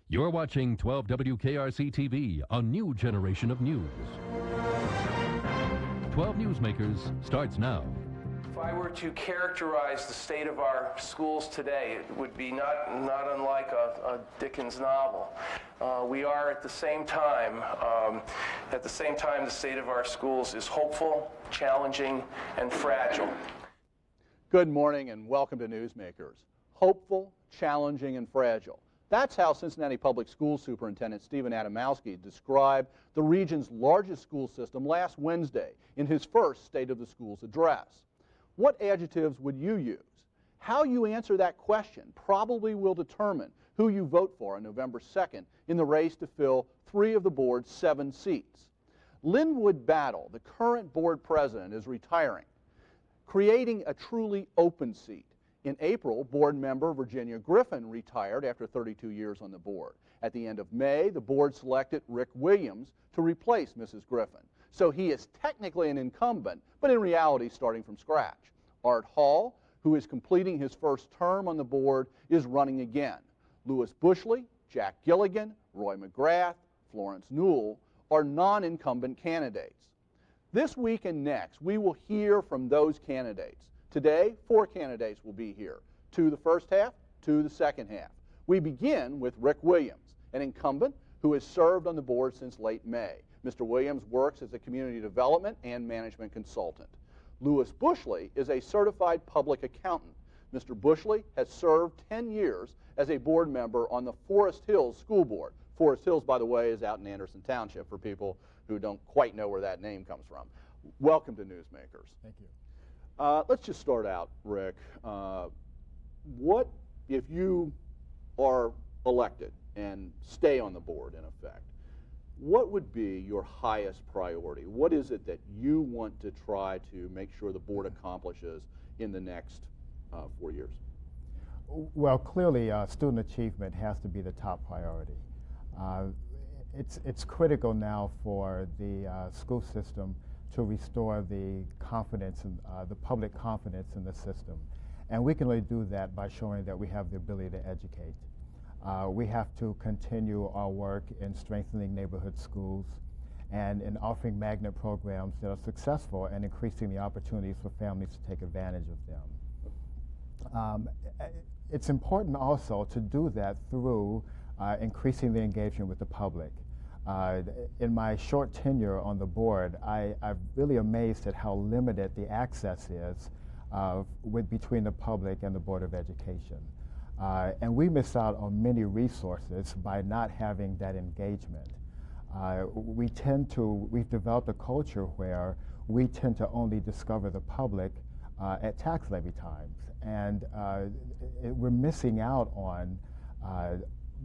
You're watching 12 WKRC TV, a new generation of news. 12 Newsmakers starts now. If I were to characterize the state of our schools today, it would be not unlike a Dickens novel. We are at the same time, the state of our schools is hopeful, challenging, and fragile. Good morning and welcome to Newsmakers. Hopeful, challenging, and fragile. That's how Cincinnati Public School Superintendent Stephen Adamowski described the region's largest school system last Wednesday in his first State of the Schools address. What adjectives would you use? How you answer that question probably will determine who you vote for on November 2nd in the race to fill 3 of the board's 7 seats. Linwood Battle, the current board president, is retiring, creating a truly open seat. In April, board member Virginia Griffin retired after 32 years on the board. At the end of May, the board selected Rick Williams to replace Mrs. Griffin. So he is technically an incumbent, but in reality starting from scratch. Art Hall, who is completing his first term on the board, is running again. Louis Buschle, Jack Gilligan, Roy McGrath, Florence Newell are non-incumbent candidates. This week and next, we will hear from those candidates. Today, 4 candidates will be here, 2 the first half, 2 the second half. We begin with Rick Williams, an incumbent who has served on the board since late May. Mr. Williams works as a community development and management consultant. Louis Buschle is a certified public accountant. Mr. Buschle has served 10 years as a board member on the Forest Hills School Board. Forest Hills, by the way, is out in Anderson Township for people who don't quite know where that name comes from. Welcome to Newsmakers. Thank you. Let's just start out, Rick. What if you are elected and stay on the board, in effect, what would be your highest priority? What is it that you want to try to make sure the board accomplishes in the next 4 years? Well, clearly, student achievement has to be the top priority. It's critical now for the school system to restore the confidence, the public confidence in the system. And we can only do that by showing that we have the ability to educate. We have to continue our work in strengthening neighborhood schools and in offering magnet programs that are successful and increasing the opportunities for families to take advantage of them. It's important also to do that through increasing the engagement with the public. In my short tenure on the board, I'm really amazed at how limited the access is between the public and the Board of Education. And we miss out on many resources by not having that engagement. We've developed a culture where we tend to only discover the public at tax levy times. And we're missing out on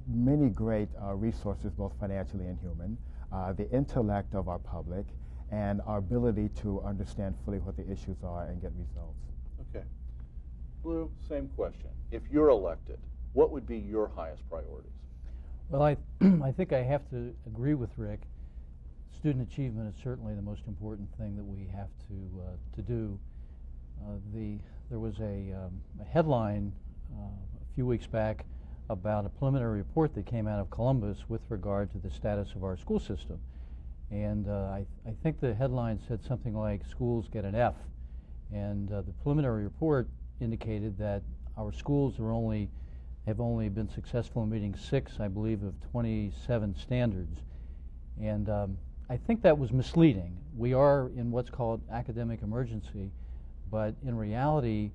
many great resources, both financially and human, the intellect of our public, and our ability to understand fully what the issues are and get results. Okay. Blue, same question. If you're elected, what would be your highest priorities? Well, I think I have to agree with Rick. Student achievement is certainly the most important thing that we have to do. There was a headline a few weeks back about a preliminary report that came out of Columbus with regard to the status of our school system. And I think the headline said something like, schools get an F. And the preliminary report indicated that our schools have only been successful in meeting 6, I believe, of 27 standards. And I think that was misleading. We are in what's called academic emergency, but in reality,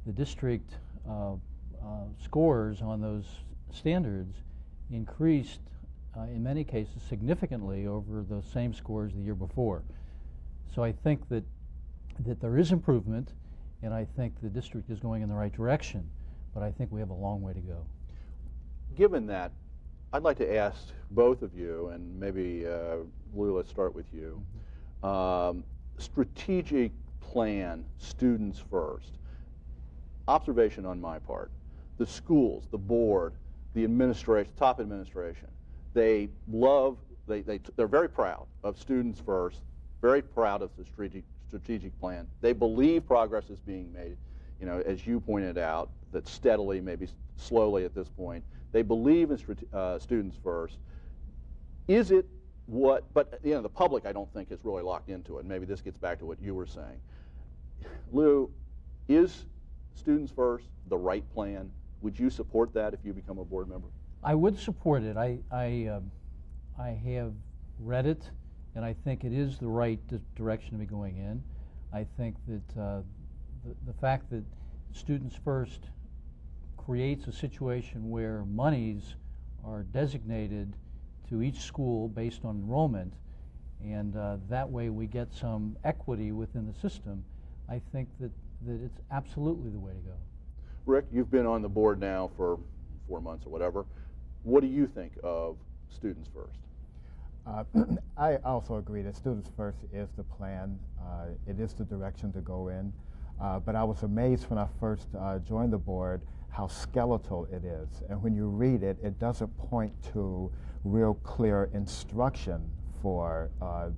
the district scores on those standards increased in many cases significantly over those same scores the year before. So I think that there is improvement, and I think the district is going in the right direction, but I think we have a long way to go. Given that, I'd like to ask both of you, and maybe Lou, let's start with you. Strategic plan, students first. Observation on my part. The schools, the board, the administration, top administration, they're very proud of students first, very proud of the strategic plan. They believe progress is being made, as you pointed out, that steadily, maybe slowly at this point, They believe in students first. Is it what, but you know, the public I don't think is really locked into it. Maybe this gets back to what you were saying. Lou, is students first the right plan? Would you support that if you become a board member? I would support it. I have read it, and I think it is the right direction to be going in. I think that the fact that students first creates a situation where monies are designated to each school based on enrollment, and that way we get some equity within the system. I think that it's absolutely the way to go. Rick, you've been on the board now for 4 months or whatever. What do you think of students first? I also agree that students first is the plan. It is the direction to go in. But I was amazed when I first joined the board how skeletal it is. And when you read it, it doesn't point to real clear instruction for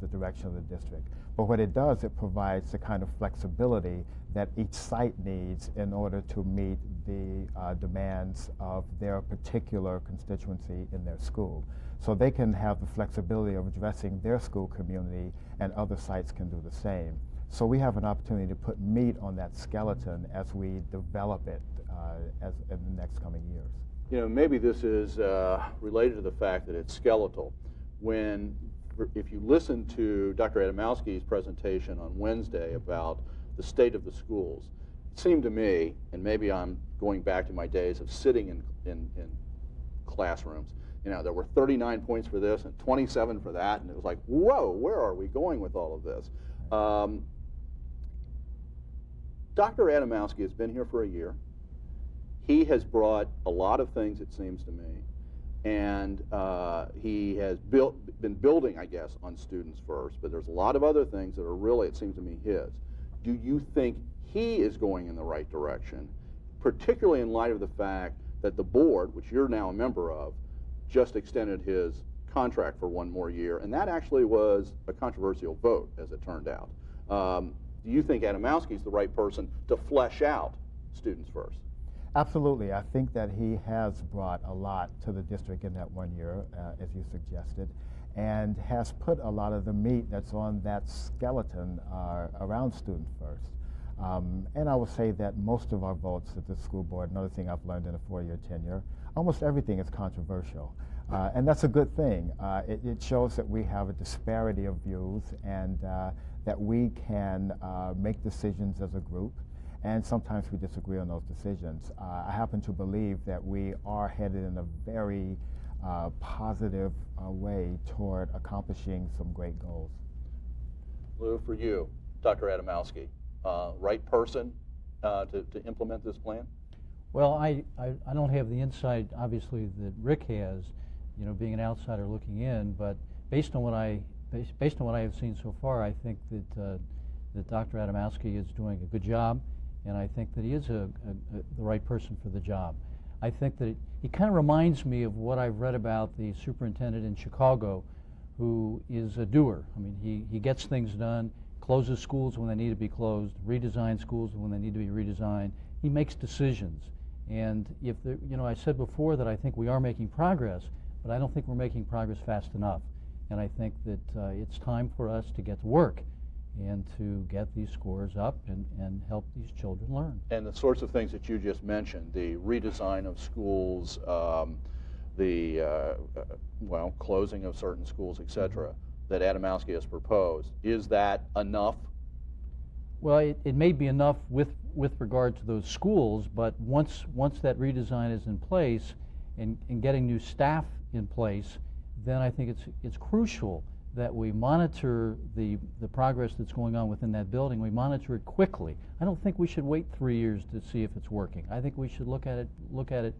the direction of the district. But what it does, it provides the kind of flexibility that each site needs in order to meet the demands of their particular constituency in their school. So they can have the flexibility of addressing their school community, and other sites can do the same. So we have an opportunity to put meat on that skeleton as we develop it as in the next coming years. You know, maybe this is related to the fact that it's skeletal. If you listen to Dr. Adamowski's presentation on Wednesday about the state of the schools, it seemed to me, and maybe I'm going back to my days of sitting in classrooms, you know, there were 39 points for this and 27 for that, and it was like, whoa, where are we going with all of this? Dr. Adamowski has been here for a year. He has brought a lot of things, it seems to me, and he has been building, I guess, on students first, but there's a lot of other things that are really, it seems to me, his. Do you think he is going in the right direction, particularly in light of the fact that the board, which you're now a member of, just extended his contract for 1 more year, and that actually was a controversial vote, as it turned out. Do you think Adamowski is the right person to flesh out students first? Absolutely. I think that he has brought a lot to the district in that 1 year, as you suggested, and has put a lot of the meat that's on that skeleton around Student First. And I would say that most of our votes at the school board, another thing I've learned in a 4-year tenure, almost everything is controversial. And that's a good thing. It shows that we have a disparity of views, and that we can make decisions as a group, and sometimes we disagree on those decisions. I happen to believe that we are headed in a very positive way toward accomplishing some great goals. Lou, for you, Dr. Adamowski, right person to implement this plan? Well, I don't have the insight, obviously, that Rick has, you know, being an outsider looking in, but based on what I have seen so far, I think that Dr. Adamowski is doing a good job, and I think that he is the right person for the job. I think that he kind of reminds me of what I've read about the superintendent in Chicago, who is a doer. I mean, he gets things done, closes schools when they need to be closed, redesigns schools when they need to be redesigned. He makes decisions. And if you know, I said before that I think we are making progress, but I don't think we're making progress fast enough. And I think that it's time for us to get to work and to get these scores up and help these children learn. And the sorts of things that you just mentioned, the redesign of schools, well, closing of certain schools, et cetera, that Adamowski has proposed, is that enough? Well, it may be enough with regard to those schools, but once that redesign is in place and getting new staff in place, then I think it's crucial that we monitor the progress that's going on within that building. We monitor it quickly. I don't think we should wait 3 years to see if it's working. I think we should look at it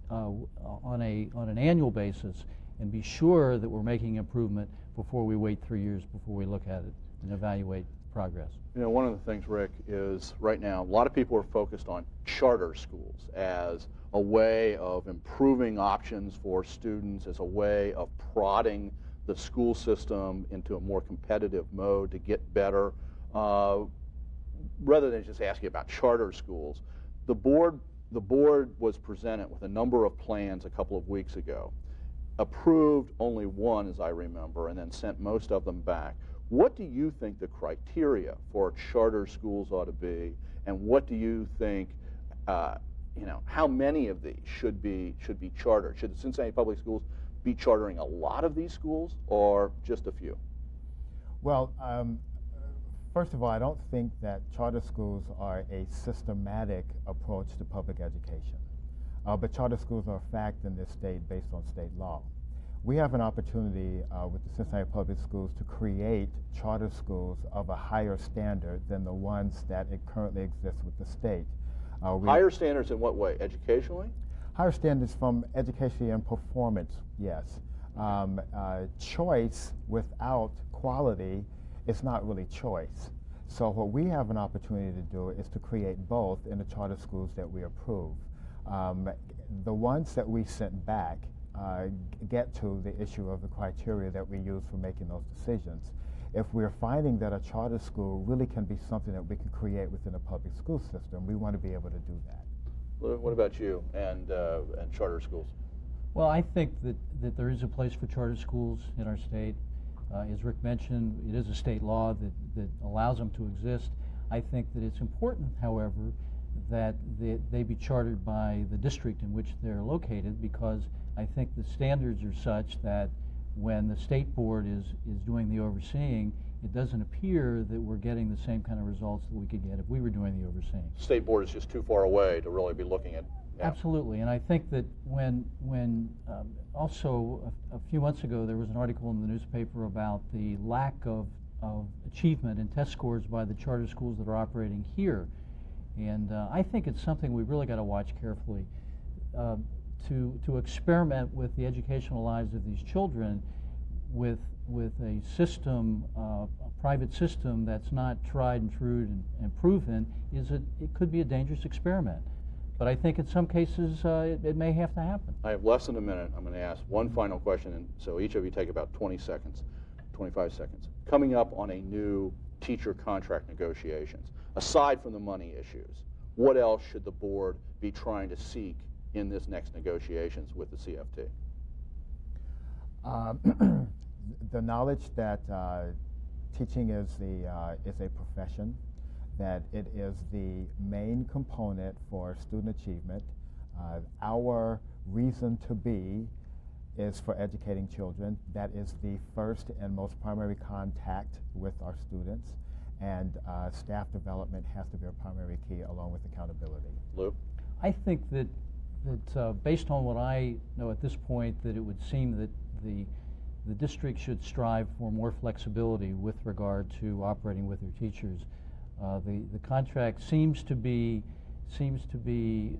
on an annual basis and be sure that we're making improvement before we wait 3 years before we look at it and evaluate progress. You know, one of the things, Rick, is right now a lot of people are focused on charter schools as a way of improving options for students, as a way of prodding the school system into a more competitive mode to get better, rather than just asking about charter schools. The board the board was presented with a number of plans a couple of weeks ago, approved only one, as I remember, and then sent most of them back. What do you think the criteria for charter schools ought to be, and what do you think, how many of these should be chartered? Should the Cincinnati Public Schools be chartering a lot of these schools, or just a few? Well, first of all, I don't think that charter schools are a systematic approach to public education. But charter schools are a fact in this state based on state law. We have an opportunity with the Cincinnati Public Schools to create charter schools of a higher standard than the ones that currently exist with the state. Higher standards in what way? Educationally? Higher standards from education and performance, yes. Choice without quality is not really choice. So what we have an opportunity to do is to create both in the charter schools that we approve. The ones that we sent back get to the issue of the criteria that we use for making those decisions. If we're finding that a charter school really can be something that we can create within a public school system, we want to be able to do that. What about you and charter schools? Well, I think that there is a place for charter schools in our state. As Rick mentioned, it is a state law that allows them to exist. I think that it's important, however, that they be chartered by the district in which they're located, because I think the standards are such that when the state board is doing the overseeing, it doesn't appear that we're getting the same kind of results that we could get if we were doing the overseeing. State board is just too far away to really be looking at. Yeah. Absolutely, and I think that when also a few months ago there was an article in the newspaper about the lack of achievement and test scores by the charter schools that are operating here, and I think it's something we've really got to watch carefully. To experiment with the educational lives of these children with a system, a private system that's not tried and true and proven, it could be a dangerous experiment. But I think in some cases it may have to happen. I have less than a minute. I'm going to ask one final question, and so each of you take about 20 seconds, 25 seconds. Coming up on a new teacher contract negotiations, aside from the money issues, what else should the board be trying to seek in this next negotiations with the CFT? The knowledge that teaching is a profession, that it is the main component for student achievement. Our reason to be is for educating children. That is the first and most primary contact with our students, and staff development has to be a primary key along with accountability. Lou? I think that based on what I know at this point, that it would seem that the district should strive for more flexibility with regard to operating with their teachers. The contract seems to be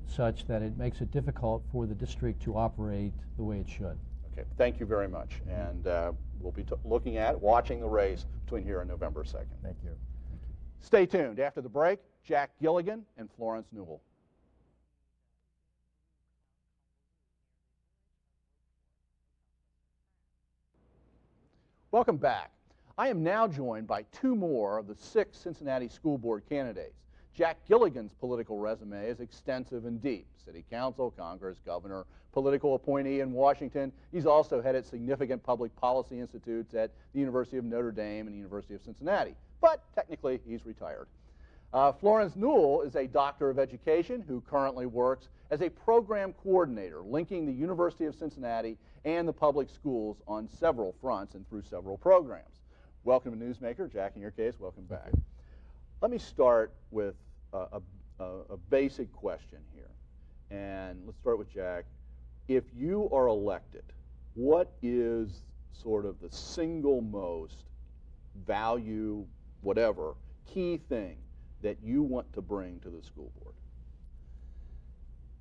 such that it makes it difficult for the district to operate the way it should. Okay, thank you very much. And we'll be watching the race between here and November 2nd. Thank you. Stay tuned. After the break, Jack Gilligan and Florence Newell. Welcome back. I am now joined by two more of the 6 Cincinnati School Board candidates. Jack Gilligan's political resume is extensive and deep. City Council, Congress, Governor, political appointee in Washington. He's also headed significant public policy institutes at the University of Notre Dame and the University of Cincinnati. But technically, he's retired. Florence Newell is a doctor of education who currently works as a program coordinator linking the University of Cincinnati and the public schools on several fronts and through several programs. Welcome to Newsmaker. Jack, in your case, welcome back. Let me start with a basic question here. And let's start with Jack. If you are elected, what is sort of the single most value, whatever, key thing that you want to bring to the school board?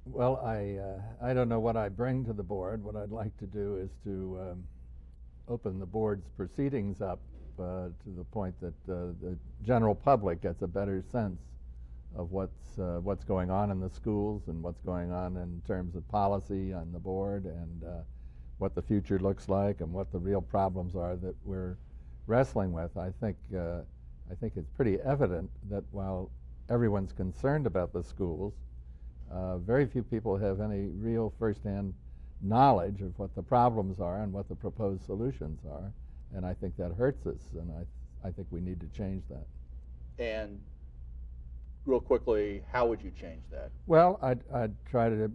Well, I don't know what I bring to the board. What I'd like to do is to open the board's proceedings up to the point that the general public gets a better sense of what's going on in the schools and what's going on in terms of policy on the board, and what the future looks like and what the real problems are that we're wrestling with. I think it's pretty evident that while everyone's concerned about the schools, Very few people have any real firsthand knowledge of what the problems are and what the proposed solutions are, and I think that hurts us, and I think we need to change that. And real quickly, how would you change that? Well, I'd try to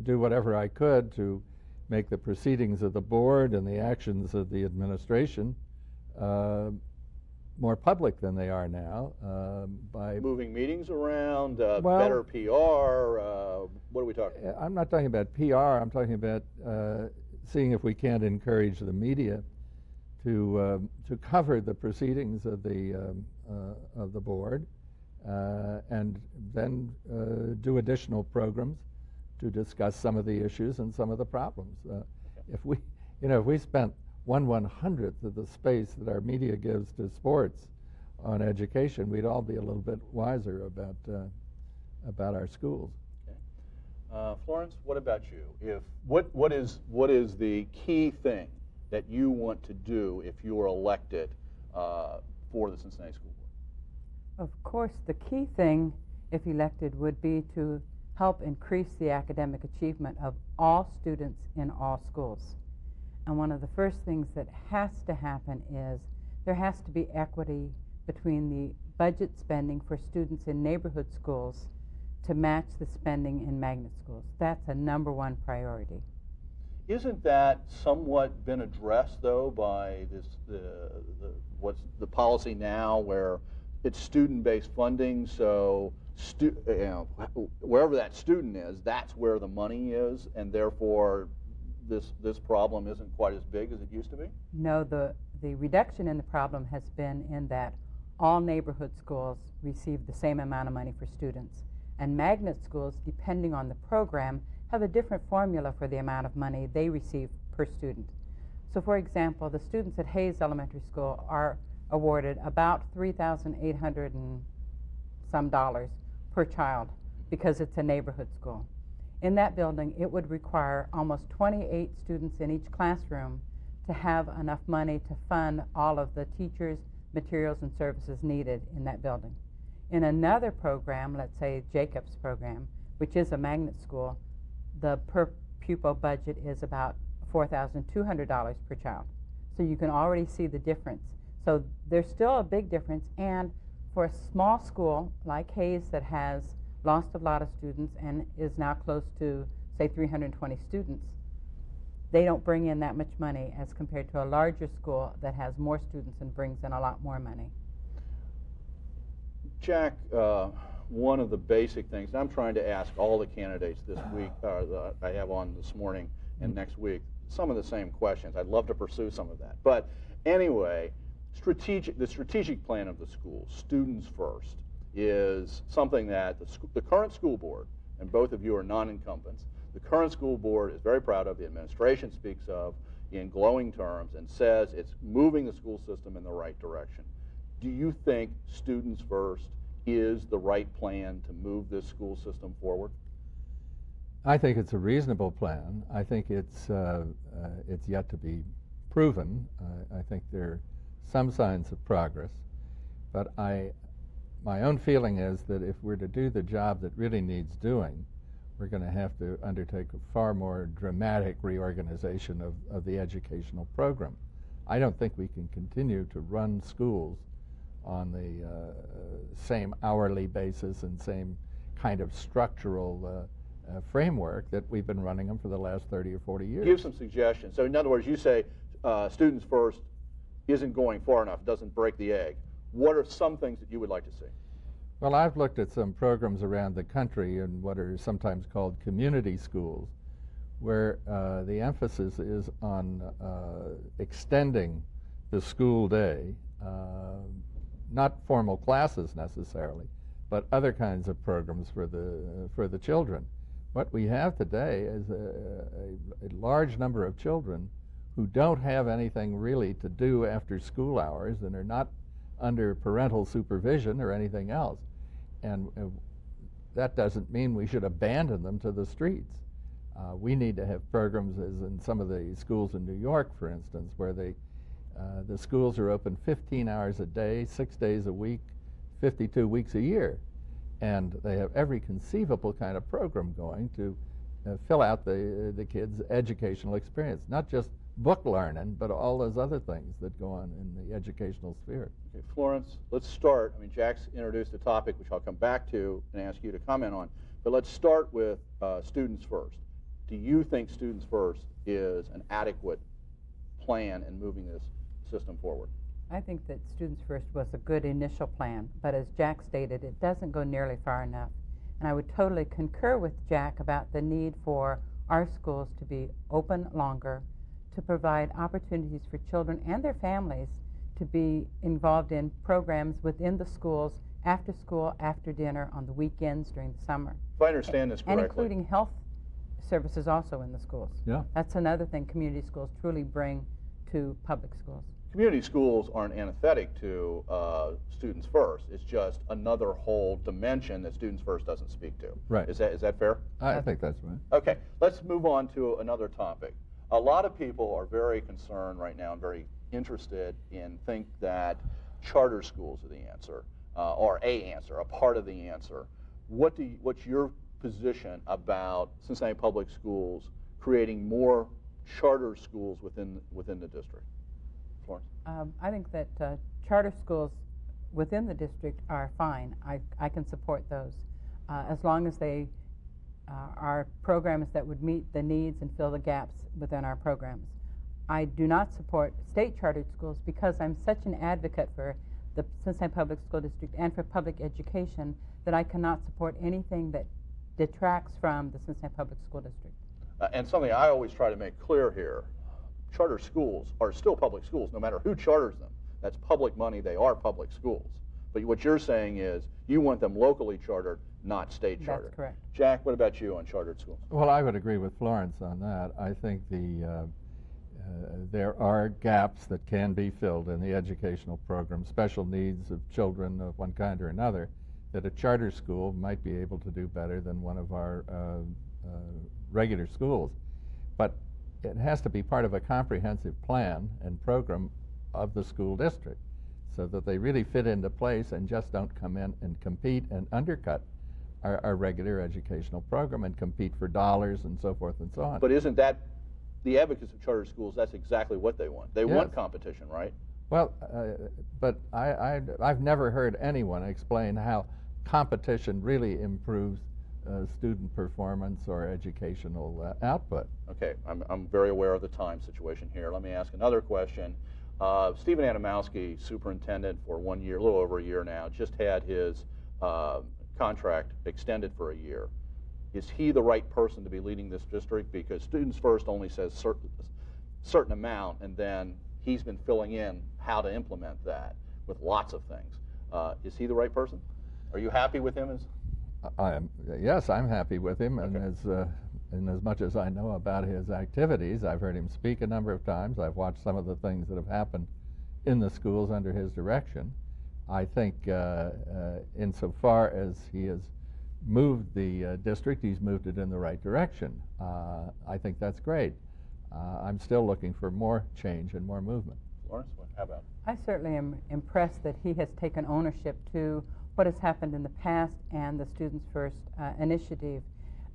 do whatever I could to make the proceedings of the board and the actions of the administration more public than they are now by Moving meetings around, Well, better PR, what are we talking about? I'm not talking about PR. I'm talking about seeing if we can't encourage the media to cover the proceedings of the board, and then do additional programs to discuss some of the issues and some of the problems. If we spent 1/100th of the space that our media gives to sports on education, we'd all be a little bit wiser about our schools. Okay. Florence, what about you? What is the key thing that you want to do if you are elected for the Cincinnati School Board? Of course, the key thing, if elected, would be to help increase the academic achievement of all students in all schools. And one of the first things that has to happen is there has to be equity between the budget spending for students in neighborhood schools to match the spending in magnet schools. That's a #1 priority. Isn't that somewhat been addressed, though, by what's the policy now, where it's student-based funding, so wherever that student is, that's where the money is, and therefore this problem isn't quite as big as it used to be? No, the reduction in the problem has been in that all neighborhood schools receive the same amount of money for students, and magnet schools, depending on the program, have a different formula for the amount of money they receive per student. So for example, the students at Hayes Elementary School are awarded about $3,800 and some per child because it's a neighborhood school. In that building, it would require almost 28 students in each classroom to have enough money to fund all of the teachers, materials, and services needed in that building. In another program, let's say Jacob's program, which is a magnet school, the per pupil budget is about $4,200 per child. So you can already see the difference. So there's still a big difference, and for a small school like Hayes that has lost a lot of students and is now close to, say, 320 students, they don't bring in that much money as compared to a larger school that has more students and brings in a lot more money. Jack, one of the basic things, and I'm trying to ask all the candidates this week, that I have on this morning and next week, some of the same questions. I'd love to pursue some of that. But anyway, the strategic plan of the school, students first, is something that the current school board, and both of you are non-incumbents, the current school board is very proud of, the administration speaks of in glowing terms and says it's moving the school system in the right direction. Do you think students first is the right plan to move this school system forward? I think it's a reasonable plan. I think it's yet to be proven. I think there are some signs of progress, but my own feeling is that if we're to do the job that really needs doing, we're going to have to undertake a far more dramatic reorganization of the educational program. I don't think we can continue to run schools on the same hourly basis and same kind of structural framework that we've been running them for the last 30 or 40 years. Give some suggestions. So in other words, you say students first isn't going far enough, doesn't break the egg. What are some things that you would like to see? Well, I've looked at some programs around the country in what are sometimes called community schools, where the emphasis is on extending the school day, not formal classes necessarily, but other kinds of programs for the children. What we have today is a large number of children who don't have anything really to do after school hours and are not under parental supervision or anything else. And that doesn't mean we should abandon them to the streets. We need to have programs, as in some of the schools in New York, for instance, where the schools are open 15 hours a day, 6 days a week, 52 weeks a year. and they have every conceivable kind of program going to fill out the kids' educational experience, not just book learning, but all those other things that go on in the educational sphere. Okay, Florence, let's start. I mean, Jack's introduced a topic which I'll come back to and ask you to comment on, but let's start with Students First. Do you think Students First is an adequate plan in moving this system forward? I think that Students First was a good initial plan, but as Jack stated, it doesn't go nearly far enough. And I would totally concur with Jack about the need for our schools to be open longer, to provide opportunities for children and their families to be involved in programs within the schools, after school, after dinner, on the weekends, during the summer. If I understand this correctly. And including health services also in the schools. Yeah. That's another thing community schools truly bring to public schools. Community schools aren't antithetic to Students First. It's just another whole dimension that Students First doesn't speak to. Right. Is that fair? I think that's right. Okay, let's move on to another topic. A lot of people are very concerned right now and very interested in think that charter schools are the answer, or a part of the answer. What's your position about Cincinnati Public Schools creating more charter schools within the district? Florence? I think that charter schools within the district are fine. I can support those as long as they are programs that would meet the needs and fill the gaps within our programs. I do not support state chartered schools because I'm such an advocate for the Cincinnati Public School District and for public education that I cannot support anything that detracts from the Cincinnati Public School District. And something I always try to make clear here, charter schools are still public schools no matter who charters them. That's public money, they are public schools. But what you're saying is you want them locally chartered, not state chartered. That's correct. Jack, what about you on chartered schools? Well, I would agree with Florence on that. I think there are gaps that can be filled in the educational program, special needs of children of one kind or another, that a charter school might be able to do better than one of our regular schools. But it has to be part of a comprehensive plan and program of the school district so that they really fit into place and just don't come in and compete and undercut our regular educational program and compete for dollars and so forth and so on. But isn't that the advocates of charter schools? That's exactly what they want. They want competition, right? Well, but I've never heard anyone explain how competition really improves student performance or educational output. Okay, I'm very aware of the time situation here. Let me ask another question. Stephen Adamowski, superintendent for 1 year, a little over a year now, just had his contract extended for a year. Is he the right person to be leading this district? Because Students First only says certain amount, and then he's been filling in how to implement that with lots of things. Is he the right person? Are you happy with him? Yes, I'm happy with him, Okay. and as much as I know about his activities, I've heard him speak a number of times. I've watched some of the things that have happened in the schools under his direction. I think insofar as he has moved the district, he's moved it in the right direction. I think that's great. I'm still looking for more change and more movement. Florence, how about? I certainly am impressed that he has taken ownership to what has happened in the past and the Students First initiative.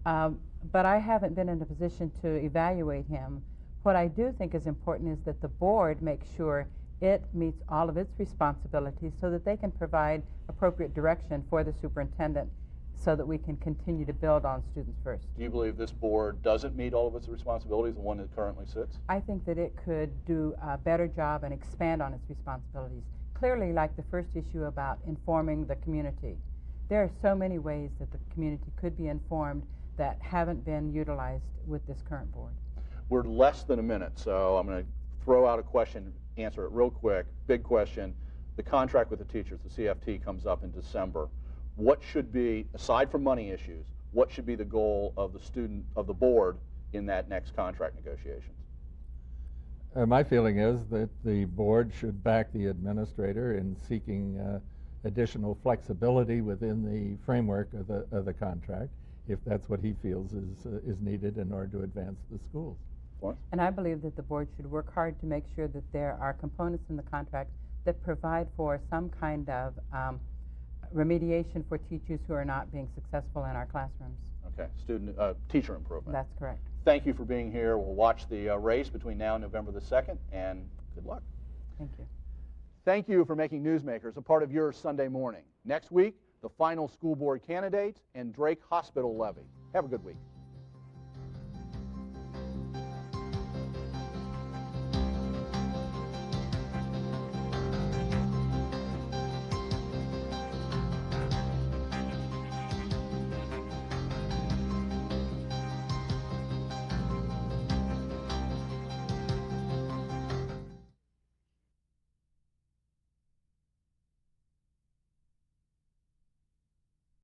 But I haven't been in a position to evaluate him. What I do think is important is that the board makes sure it meets all of its responsibilities so that they can provide appropriate direction for the superintendent so that we can continue to build on Students First. Do you believe this board doesn't meet all of its responsibilities, the one that currently sits? I think that it could do a better job and expand on its responsibilities. Clearly, like the first issue about informing the community, there are so many ways that the community could be informed that haven't been utilized with this current board. We're less than a minute, so I'm going to throw out a question, answer it real quick. Big question. The contract with the teachers, the CFT, comes up in December. What should be, aside from money issues, what should be the goal of the board in that next contract negotiations? My feeling is that the board should back the administrator in seeking additional flexibility within the framework of the contract, if that's what he feels is needed in order to advance the schools. Florence? And I believe that the board should work hard to make sure that there are components in the contract that provide for some kind of remediation for teachers who are not being successful in our classrooms. Okay, teacher improvement. That's correct. Thank you for being here. We'll watch the race between now and November the 2nd, and good luck. Thank you. Thank you for making Newsmakers a part of your Sunday morning. Next week, the final school board candidates and Drake Hospital levy. Have a good week.